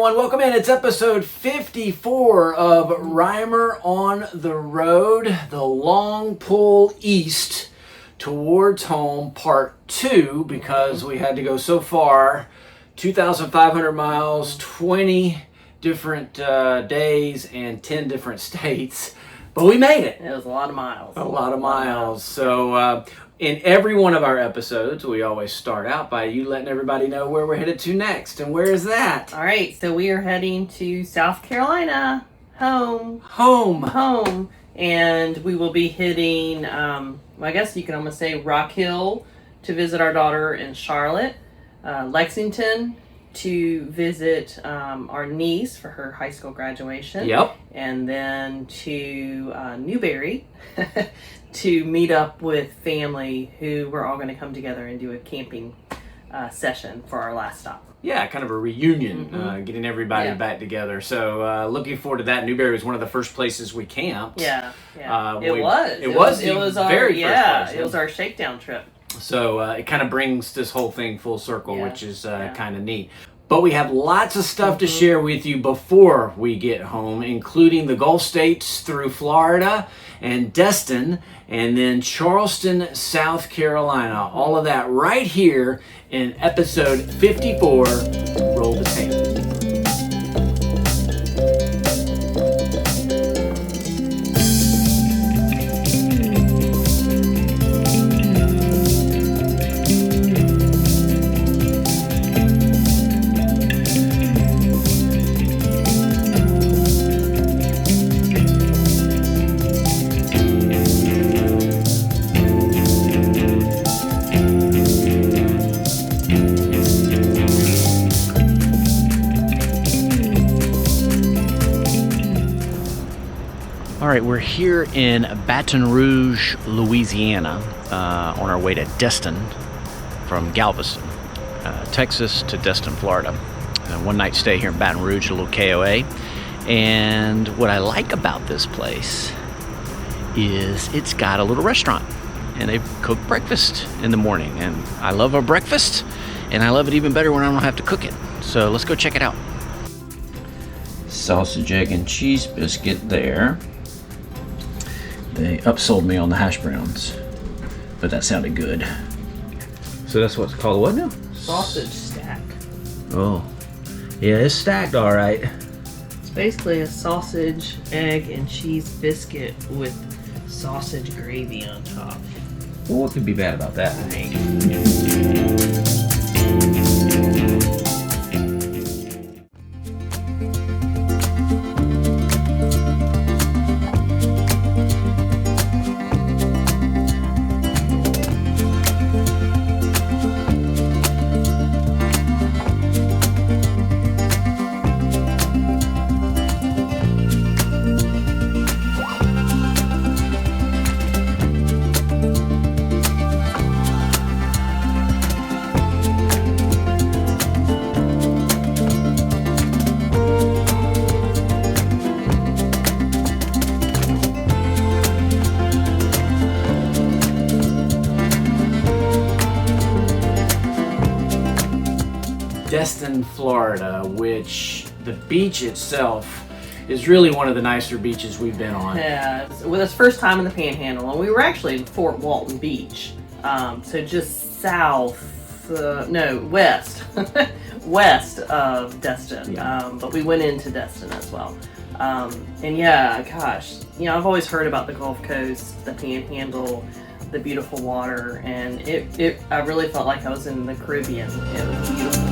everyone. Welcome in. It's episode 54 of Reimer on the Road, the long pull east towards home, part 2, because we had to go so far, 2,500 miles, 20 different days, and 10 different states. But we made it. It was a lot of miles. A lot of miles. So in every one of our episodes, we always start out by you letting everybody know where we're headed to next. And where is that? All right. So we are heading to South Carolina. Home. And we will be hitting, I guess you can almost say Rock Hill to visit our daughter in Charlotte. Lexington to visit our niece for her high school graduation. Yep. And then to Newberry to meet up with family who we're all going to come together and do a camping session for our last stop. Yeah, kind of a reunion, getting everybody back together. So looking forward to that. Newberry was one of the first places we camped. Yeah. It was our first place. It was our shakedown trip. So it kind of brings this whole thing full circle, which is kind of neat. But we have lots of stuff to share with you before we get home, including the Gulf States through Florida and Destin, and then Charleston, South Carolina. All of that right here in episode 54. Roll the tape. All right, we're here in Baton Rouge, Louisiana, on our way to Destin from Galveston, Texas to Destin, Florida. One night stay here in Baton Rouge, a little KOA. And what I like about this place is it's got a little restaurant, and they cook breakfast in the morning. And I love a breakfast, and I love it even better when I don't have to cook it. So let's go check it out. Sausage, egg, and cheese biscuit there. They upsold me on the hash browns, but that sounded good. So that's what's called what now? Sausage stack. Oh, yeah, it's stacked all right. It's basically a sausage, egg, and cheese biscuit with sausage gravy on top. Well, what could be bad about that? Destin, Florida, which the beach itself is really one of the nicer beaches we've been on. Yeah, well, it's first time in the Panhandle, and we were actually in Fort Walton Beach, so just west, west of Destin, but we went into Destin as well. And yeah, gosh, I've always heard about the Gulf Coast, the Panhandle, the beautiful water, and I really felt like I was in the Caribbean. It was beautiful.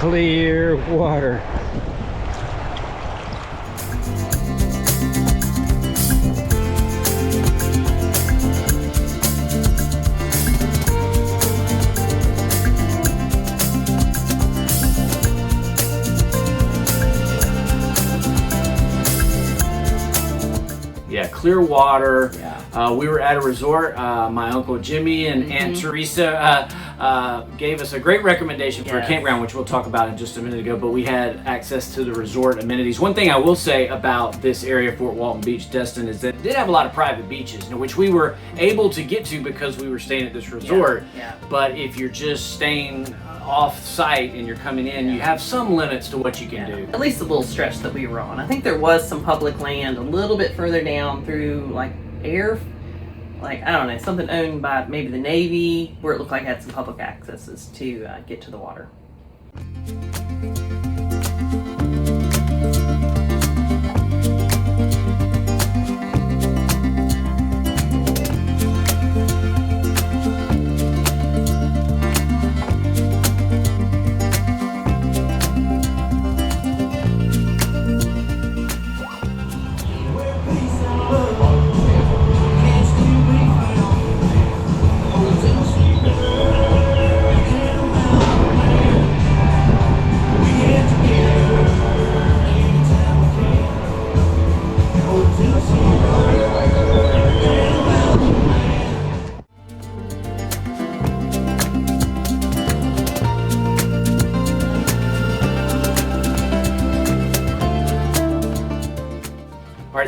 Clear water. clear water. Yeah. We were at a resort. My Uncle Jimmy and Aunt Teresa gave us a great recommendation for a campground, which we'll talk about in just a minute ago, but we had access to the resort amenities. One thing I will say about this area, Fort Walton Beach, Destin, is that it did have a lot of private beaches, which we were able to get to because we were staying at this resort. Yeah. But if you're just staying off site and you're coming in, you have some limits to what you can do. At least the little stretch that we were on. I think there was some public land a little bit further down through like I don't know, something owned by maybe the Navy, where it looked like it had some public accesses to get to the water.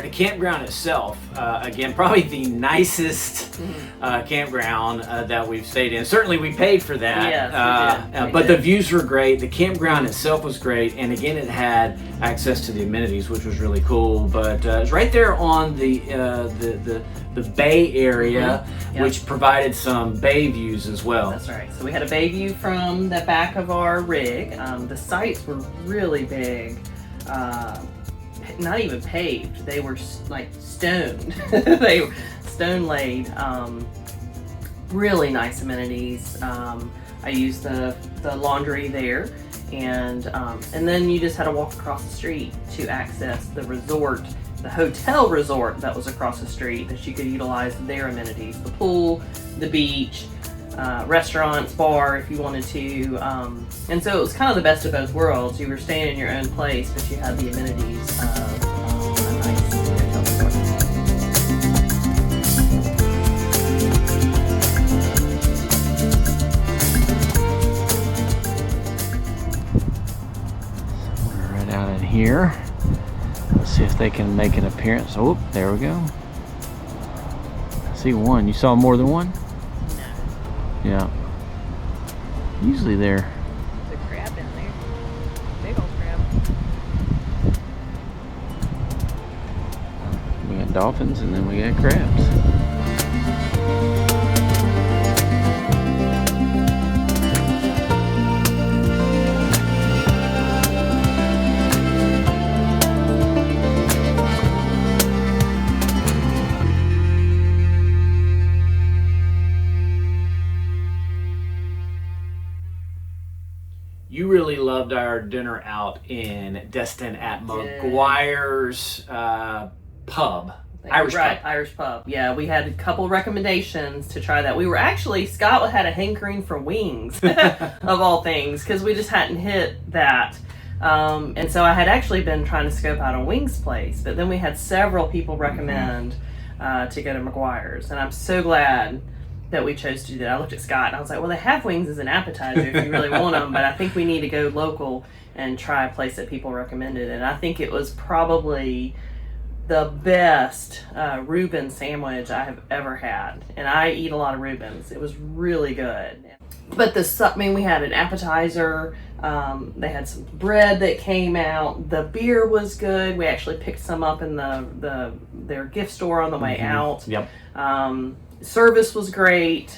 The campground itself, again, probably the nicest campground that we've stayed in. Certainly we paid for that. Yes, but the views were great. The campground itself was great. And again, it had access to the amenities, which was really cool. But it's right there on the bay area, which provided some bay views as well. That's right. So we had a bay view from the back of our rig. The sites were really big. Not even paved. They were like stoned. They were stone laid. Really nice amenities. I used the laundry there, and then you just had to walk across the street to access the resort, the hotel resort that was across the street, that you could utilize their amenities: the pool, the beach, restaurants, bar if you wanted to. And so it was kind of the best of both worlds. You were staying in your own place, but you had the amenities of a nice hotel resort. We're right out in here. Let's see if they can make an appearance. Oh, there we go. I see one. You saw more than one? No. Yeah. Usually they're... There's a crab in there. Big old crab. We got dolphins and then we got crabs. You really loved our dinner out in Destin at McGuire's pub. Irish pub. Irish pub. Yeah, we had a couple recommendations to try that. We were actually, Scott had a hankering for wings, of all things, because we just hadn't hit that. And so I had actually been trying to scope out a wings place, but then we had several people recommend to go to McGuire's, and I'm so glad that we chose to do that. I looked at Scott and I was like, well, they have wings as an appetizer if you really want them, but I think we need to go local and try a place that people recommended. And I think it was probably the best Reuben sandwich I have ever had. And I eat a lot of Reubens. It was really good. But we had an appetizer. They had some bread that came out. The beer was good. We actually picked some up in their gift store on the way out. Yep. Service was great.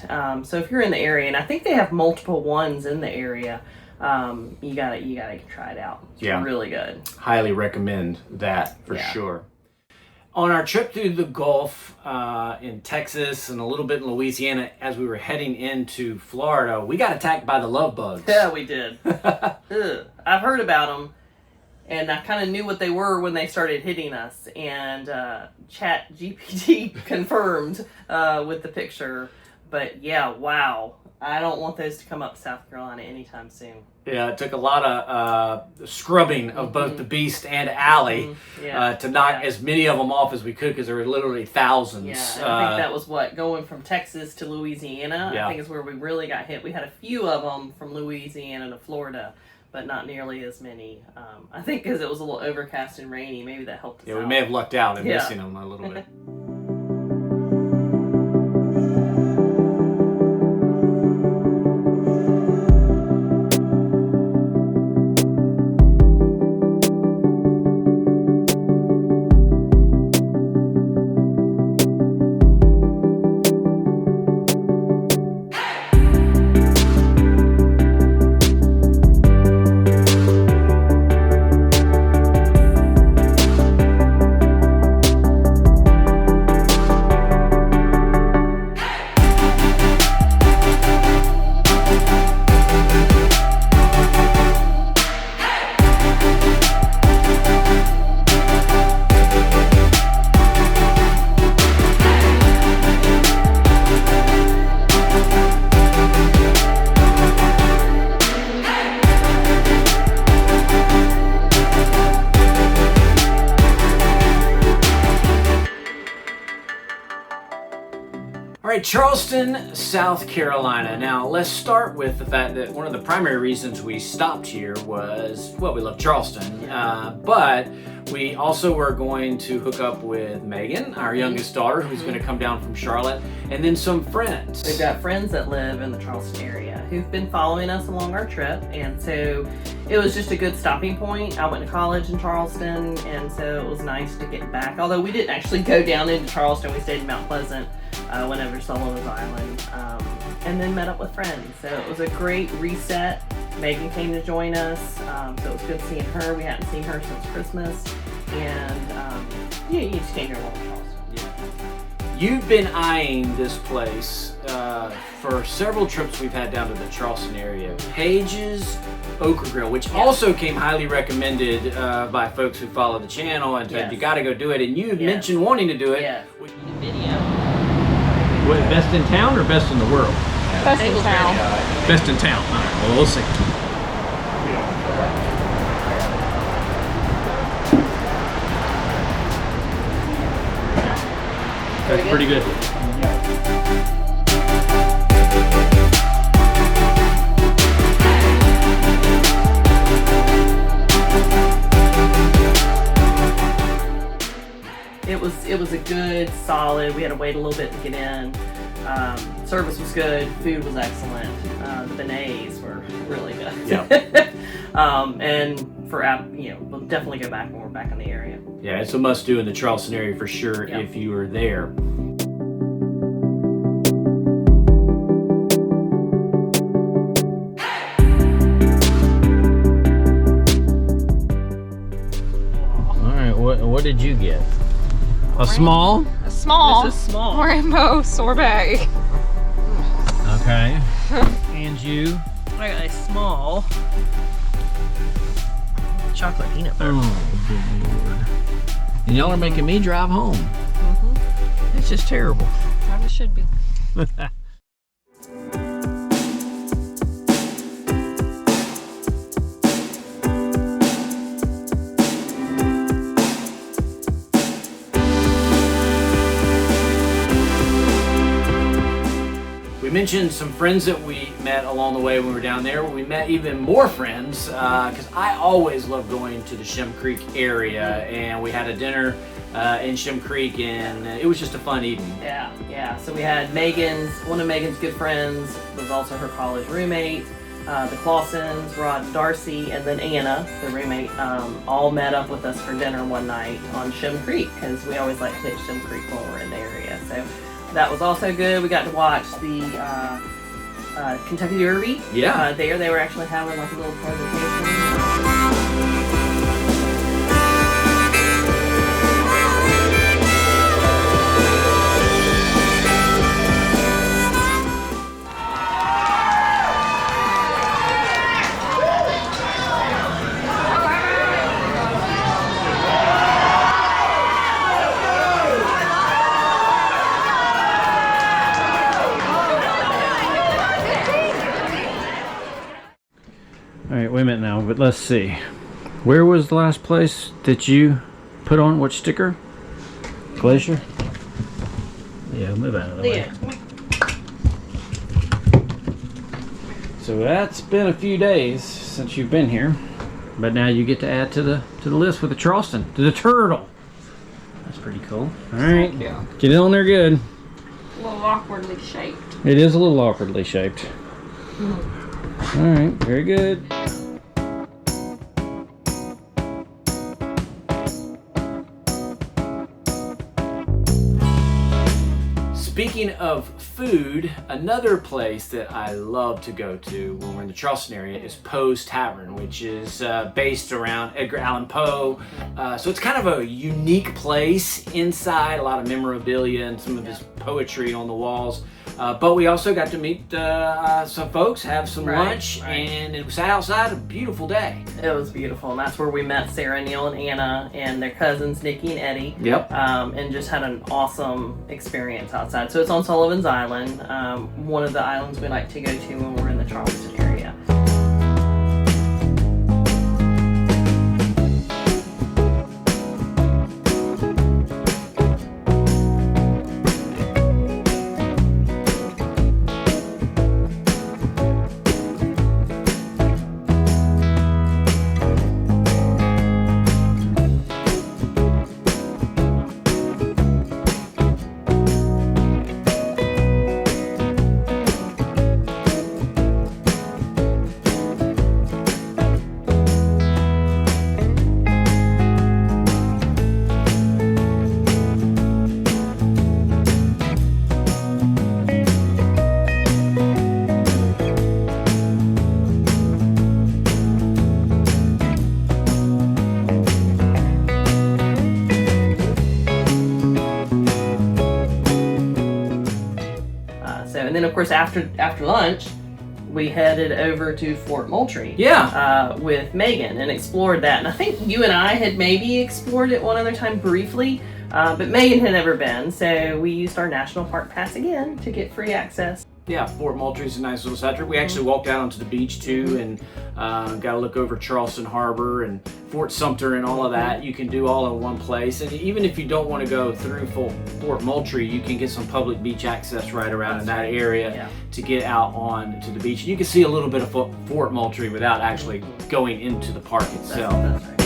So if you're in the area, and I think they have multiple ones in the area, you gotta try it out. It's really good. Highly recommend that for sure. On our trip through the Gulf in Texas and a little bit in Louisiana, as we were heading into Florida, we got attacked by the love bugs. Yeah, we did. I've heard about them, and I kind of knew what they were when they started hitting us. And Chat GPT confirmed with the picture. But yeah, wow. I don't want those to come up to South Carolina anytime soon. Yeah, it took a lot of scrubbing of both the Beast and Alley to knock as many of them off as we could, because there were literally thousands. Yeah, I think that was going from Texas to Louisiana. Yeah. I think is where we really got hit. We had a few of them from Louisiana to Florida, but not nearly as many. I think because it was a little overcast and rainy, maybe that helped us out. We may have lucked out in missing them a little bit. All right, Charleston, South Carolina. Now, let's start with the fact that one of the primary reasons we stopped here was, well, we love Charleston, but we also were going to hook up with Megan, our youngest daughter, who's going to come down from Charlotte, and then some friends. We've got friends that live in the Charleston area who've been following us along our trip, and so it was just a good stopping point. I went to college in Charleston, and so it was nice to get back. Although we didn't actually go down into Charleston, we stayed in Mount Pleasant, went over to Sullivan's Island, and then met up with friends. So it was a great reset. Megan came to join us, so it was good seeing her. We hadn't seen her since Christmas, and you just came here a little Charleston. Yeah. You've been eyeing this place for several trips we've had down to the Charleston area. Paige's Okra Grill, which also came highly recommended by folks who follow the channel and said, you got to go do it. And you mentioned wanting to do it. Yeah. Video. What, best in town or best in the world? Best in town. Best in town. All right, well, we'll see. That's pretty good. It was a good, solid. We had to wait a little bit to get in. Service was good. Food was excellent. The beignets were really good. Yeah. And we'll definitely go back when we're back in the area. Yeah, it's a must-do in the Charleston area for sure if you are there. All right, what did you get? A small? A small. This is small. Rainbow sorbet. Okay. And you? I got a small chocolate peanut butter. Oh, good Lord. And y'all are making me drive home. It's just terrible. Probably should be. We mentioned some friends that we met along the way when we were down there. We met even more friends because I always love going to the Shem Creek area, and we had a dinner in Shem Creek, and it was just a fun evening. Yeah. So we had one of Megan's good friends was also her college roommate. The Clausens, Rod and Darcy, and then Anna, the roommate, all met up with us for dinner one night on Shem Creek because we always like to hit Shem Creek when we're in the area. So that was also good. We got to watch the Kentucky Derby. Yeah. There they were actually having like a little presentation. but let's see. Where was the last place that you put on which sticker? Glacier? Yeah, move out of the way. So that's been a few days since you've been here, but now you get to add to the list with the Charleston, to the turtle. That's pretty cool. All right, Yeah. get it on there good. A little awkwardly shaped. It is a little awkwardly shaped. All right, very good. Speaking of food, another place that I love to go to when we're in the Charleston area is Poe's Tavern, which is based around Edgar Allan Poe. So it's kind of a unique place inside, a lot of memorabilia and some of his poetry on the walls. But we also got to meet some folks, have some lunch, and it was outside, a beautiful day. It was beautiful, and that's where we met Sarah, Neil, and Anna, and their cousins, Nikki and Eddie. Yep. And just had an awesome experience outside. So it's on Sullivan's Island, one of the islands we like to go to when we're in the Charleston area. And then, of course, after lunch, we headed over to Fort Moultrie. Yeah. With Megan and explored that. And I think you and I had maybe explored it one other time briefly, but Megan had never been. So we used our National Park Pass again to get free access. Yeah, Fort Moultrie's a nice little side trip. We actually walked out onto the beach too and got to look over Charleston Harbor and Fort Sumter and all of that. You can do all in one place. And even if you don't want to go through Fort Moultrie, you can get some public beach access right around in that area to get out on to the beach. You can see a little bit of Fort Moultrie without actually going into the park itself. That's right.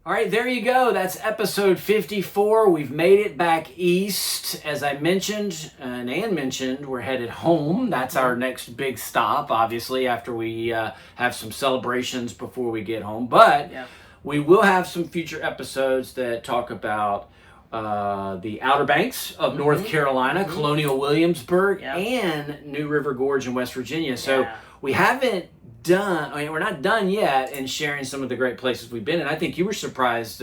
All right, there you go. That's episode 54. We've made it back east. As I mentioned, and Ann mentioned, we're headed home. That's our next big stop, obviously, after we have some celebrations before we get home. But we will have some future episodes that talk about the Outer Banks of North Carolina, Colonial Williamsburg, and New River Gorge in West Virginia. So we haven't done, I mean, we're not done yet in sharing some of the great places we've been, and I think you were surprised,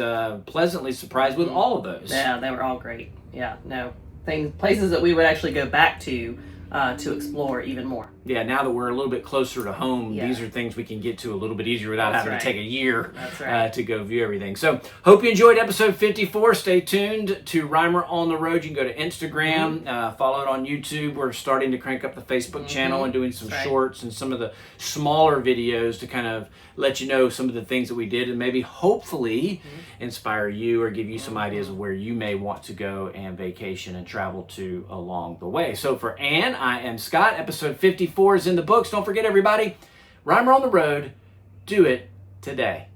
pleasantly surprised with all of those. Yeah, they were all great. Yeah, no, places that we would actually go back to explore even more. Yeah, now that we're a little bit closer to home, these are things we can get to a little bit easier without having to take a year to go view everything. So, hope you enjoyed episode 54. Stay tuned to Reimer on the Road. You can go to Instagram, follow it on YouTube. We're starting to crank up the Facebook channel and doing some shorts and some of the smaller videos to kind of let you know some of the things that we did and maybe hopefully inspire you or give you some ideas of where you may want to go and vacation and travel to along the way. So for Ann, I am Scott. Episode 54 is in the books. Don't forget, everybody, Reimer on the Road. Do it today.